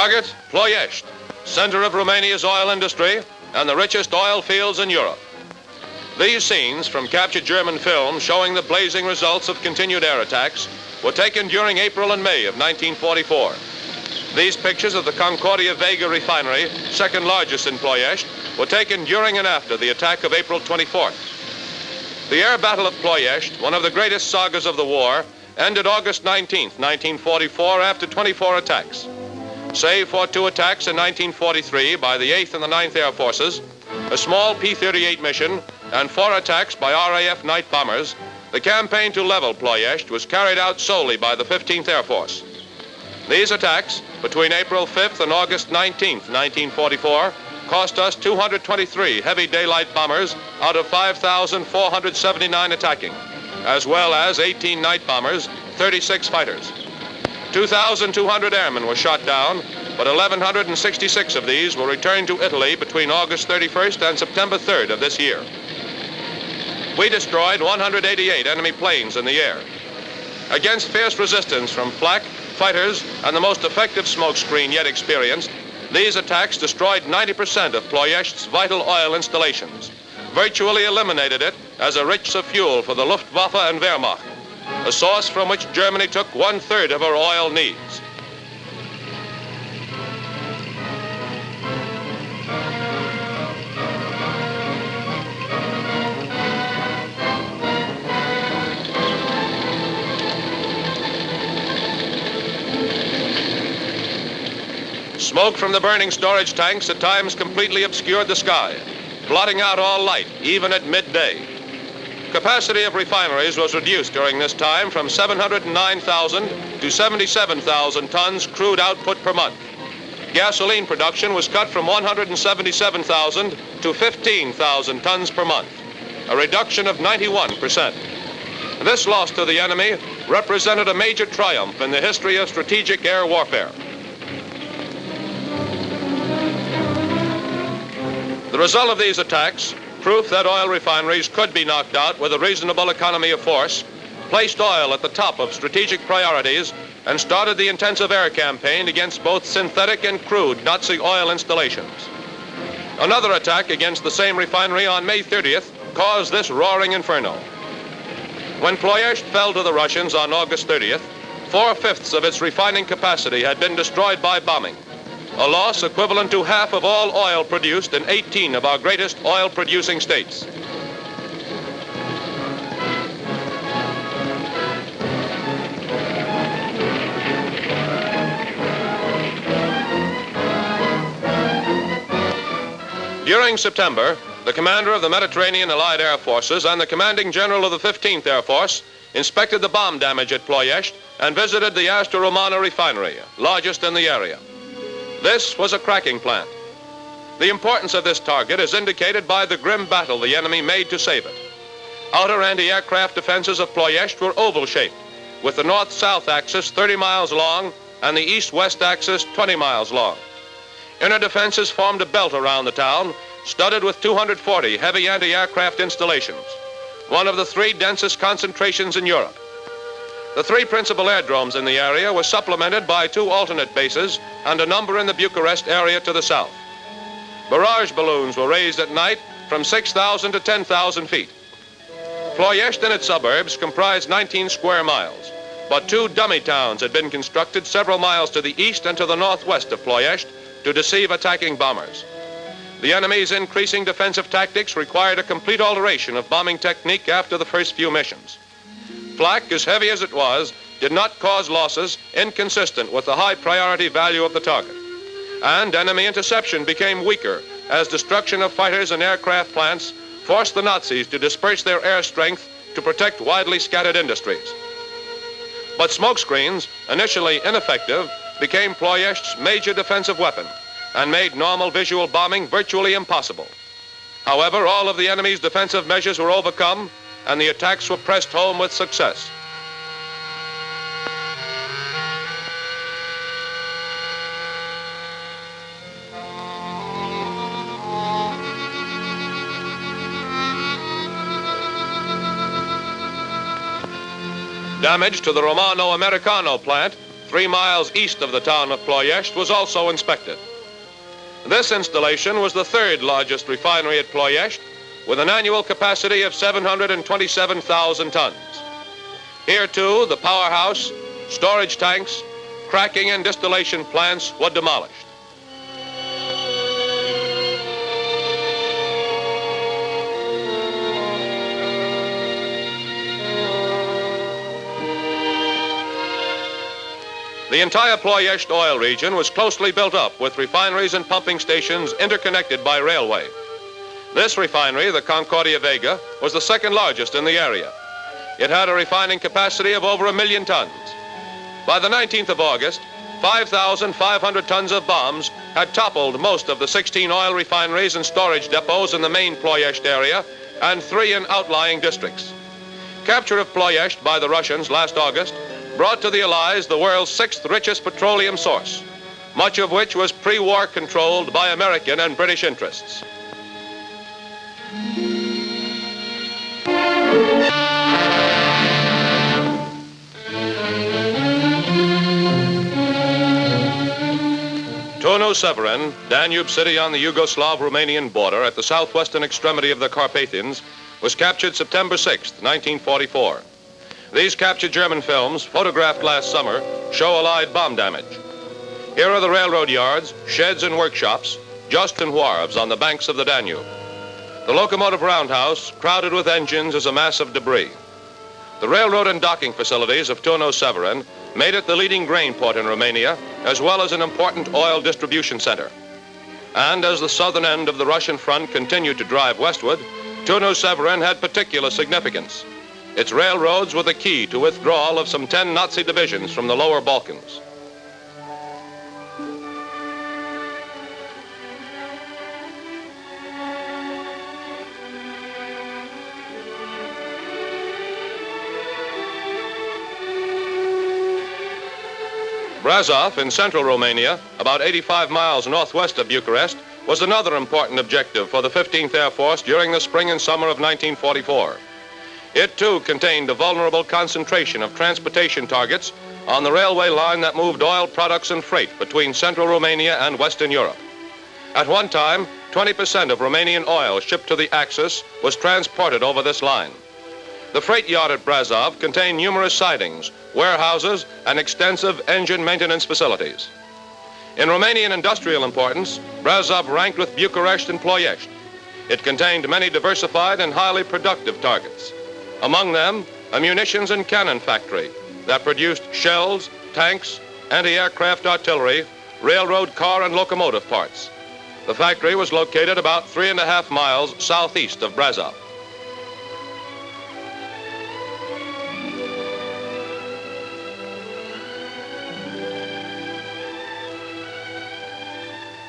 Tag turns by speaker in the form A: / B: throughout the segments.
A: Target, Ploesti, center of Romania's oil industry and the richest oil fields in Europe. These scenes from captured German film showing the blazing results of continued air attacks were taken during April and May of 1944. These pictures of the Concordia Vega refinery, second largest in Ploesti, were taken during and after the attack of April 24th. The air battle of Ploesti, one of the greatest sagas of the war, ended August 19th, 1944, after 24 attacks. Save for 2 attacks in 1943 by the 8th and the 9th Air Forces, a small P-38 mission, and 4 attacks by RAF night bombers, the campaign to level Ploesti was carried out solely by the 15th Air Force. These attacks, between April 5th and August 19th, 1944, cost us 223 heavy daylight bombers out of 5,479 attacking, as well as 18 night bombers, 36 fighters. 2,200 airmen were shot down, but 1,166 of these were returned to Italy between August 31st and September 3rd of this year. We destroyed 188 enemy planes in the air. Against fierce resistance from flak, fighters, and the most effective smokescreen yet experienced, these attacks destroyed 90% of Ploesti's vital oil installations, virtually eliminated it as a rich of fuel for the Luftwaffe and Wehrmacht, a source from which Germany took 1/3 of her oil needs. Smoke from the burning storage tanks at times completely obscured the sky, blotting out all light, even at midday. Capacity of refineries was reduced during this time from 709,000 to 77,000 tons crude output per month. Gasoline production was cut from 177,000 to 15,000 tons per month, a reduction of 91%. This loss to the enemy represented a major triumph in the history of strategic air warfare. The result of these attacks, proof that oil refineries could be knocked out with a reasonable economy of force, placed oil at the top of strategic priorities and started the intensive air campaign against both synthetic and crude Nazi oil installations. Another attack against the same refinery on May 30th caused this roaring inferno. When Ploesti fell to the Russians on August 30th, 4/5 of its refining capacity had been destroyed by bombing, a loss equivalent to half of all oil produced in 18 of our greatest oil-producing states. During September, the commander of the Mediterranean Allied Air Forces and the commanding general of the 15th Air Force inspected the bomb damage at Ploesti and visited the Astor Romana refinery, largest in the area. This was a cracking plant. The importance of this target is indicated by the grim battle the enemy made to save it. Outer anti-aircraft defenses of Ploesti were oval-shaped, with the north-south axis 30 miles long and the east-west axis 20 miles long. Inner defenses formed a belt around the town, studded with 240 heavy anti-aircraft installations, one of the 3 densest concentrations in Europe. The 3 principal aerodromes in the area were supplemented by 2 alternate bases and a number in the Bucharest area to the south. Barrage balloons were raised at night from 6,000 to 10,000 feet. Ploesti and its suburbs comprised 19 square miles, but 2 dummy towns had been constructed several miles to the east and to the northwest of Ploesti to deceive attacking bombers. The enemy's increasing defensive tactics required a complete alteration of bombing technique after the first few missions. Flak, as heavy as it was, did not cause losses inconsistent with the high priority value of the target. And enemy interception became weaker as destruction of fighters and aircraft plants forced the Nazis to disperse their air strength to protect widely scattered industries. But smokescreens, initially ineffective, became Ploesti's major defensive weapon and made normal visual bombing virtually impossible. However, all of the enemy's defensive measures were overcome and the attacks were pressed home with success. Damage to the Romano-Americano plant 3 miles east of the town of Ploesti, was also inspected. This installation was the third largest refinery at Ploesti, with an annual capacity of 727,000 tons. Here, too, the powerhouse, storage tanks, cracking and distillation plants were demolished. The entire Ploesti oil region was closely built up with refineries and pumping stations interconnected by railway. This refinery, the Concordia Vega, was the second largest in the area. It had a refining capacity of over 1 million tons. By the 19th of August, 5,500 tons of bombs had toppled most of the 16 oil refineries and storage depots in the main Ploesti area and 3 in outlying districts. Capture of Ploesti by the Russians last August brought to the Allies the world's 6th richest petroleum source, much of which was pre-war controlled by American and British interests. Turnău-Severin, Danube city on the Yugoslav-Romanian border at the southwestern extremity of the Carpathians, was captured September 6, 1944. These captured German films, photographed last summer, show Allied bomb damage. Here are the railroad yards, sheds, and workshops, just and wharves on the banks of the Danube. The locomotive roundhouse, crowded with engines, is a mass of debris. The railroad and docking facilities of Turnău-Severin made it the leading grain port in Romania, as well as an important oil distribution center. And as the southern end of the Russian front continued to drive westward, Turnău-Severin had particular significance. Its railroads were the key to withdrawal of some 10 Nazi divisions from the lower Balkans. Brasov, in central Romania, about 85 miles northwest of Bucharest, was another important objective for the 15th Air Force during the spring and summer of 1944. It, too, contained a vulnerable concentration of transportation targets on the railway line that moved oil products and freight between central Romania and Western Europe. At one time, 20% of Romanian oil shipped to the Axis was transported over this line. The freight yard at Brasov contained numerous sidings, warehouses, and extensive engine maintenance facilities. In Romanian industrial importance, Brasov ranked with Bucharest and Ploesti. It contained many diversified and highly productive targets. Among them, a munitions and cannon factory that produced shells, tanks, anti-aircraft artillery, railroad car and locomotive parts. The factory was located about 3.5 miles southeast of Brasov.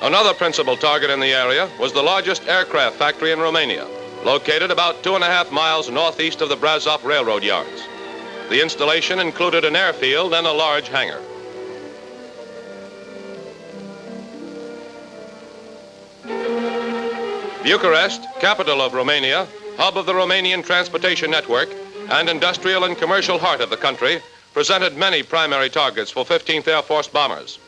A: Another principal target in the area was the largest aircraft factory in Romania, located about 2.5 miles northeast of the Brasov railroad yards. The installation included an airfield and a large hangar. Bucharest, capital of Romania, hub of the Romanian transportation network, and industrial and commercial heart of the country, presented many primary targets for 15th Air Force bombers.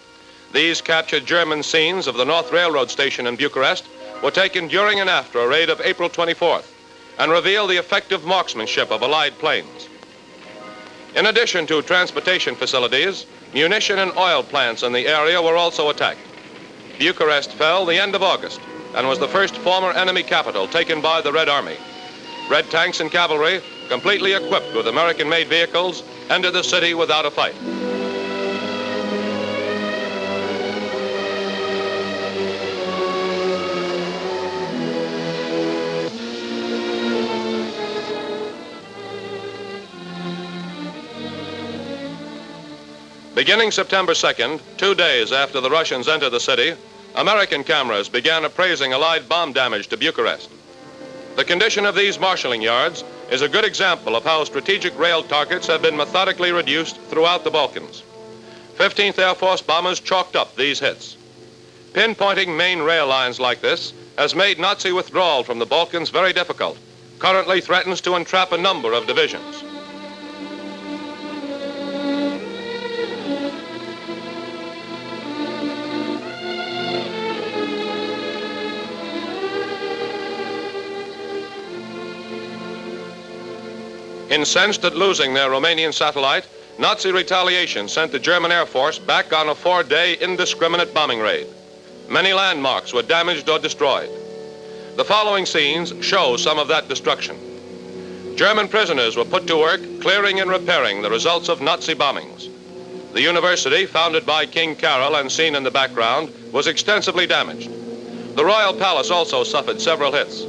A: These captured German scenes of the North Railroad Station in Bucharest were taken during and after a raid of April 24th and reveal the effective marksmanship of Allied planes. In addition to transportation facilities, munition and oil plants in the area were also attacked. Bucharest fell the end of August and was the first former enemy capital taken by the Red Army. Red tanks and cavalry, completely equipped with American-made vehicles, entered the city without a fight. Beginning September 2nd, 2 days after the Russians entered the city, American cameras began appraising Allied bomb damage to Bucharest. The condition of these marshalling yards is a good example of how strategic rail targets have been methodically reduced throughout the Balkans. 15th Air Force bombers chalked up these hits. Pinpointing main rail lines like this has made Nazi withdrawal from the Balkans very difficult, currently threatens to entrap a number of divisions. Incensed at losing their Romanian satellite, Nazi retaliation sent the German Air Force back on a 4-day indiscriminate bombing raid. Many landmarks were damaged or destroyed. The following scenes show some of that destruction. German prisoners were put to work clearing and repairing the results of Nazi bombings. The university, founded by King Carol and seen in the background, was extensively damaged. The Royal Palace also suffered several hits.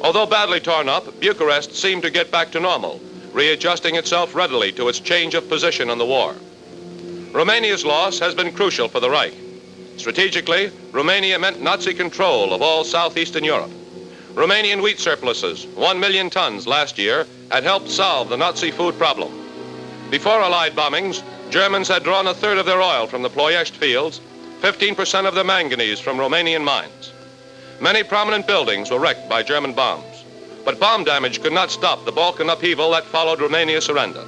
A: Although badly torn up, Bucharest seemed to get back to normal, readjusting itself readily to its change of position in the war. Romania's loss has been crucial for the Reich. Strategically, Romania meant Nazi control of all southeastern Europe. Romanian wheat surpluses, 1 million tons last year, had helped solve the Nazi food problem. Before Allied bombings, Germans had drawn a third of their oil from the Ploesti fields, 15% of their manganese from Romanian mines. Many prominent buildings were wrecked by German bombs. But bomb damage could not stop the Balkan upheaval that followed Romania's surrender.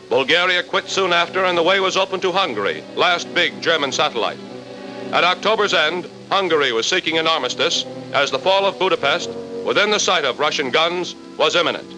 A: Bulgaria quit soon after, and the way was open to Hungary, last big German satellite. At October's end, Hungary was seeking an armistice as the fall of Budapest, within the sight of Russian guns, was imminent.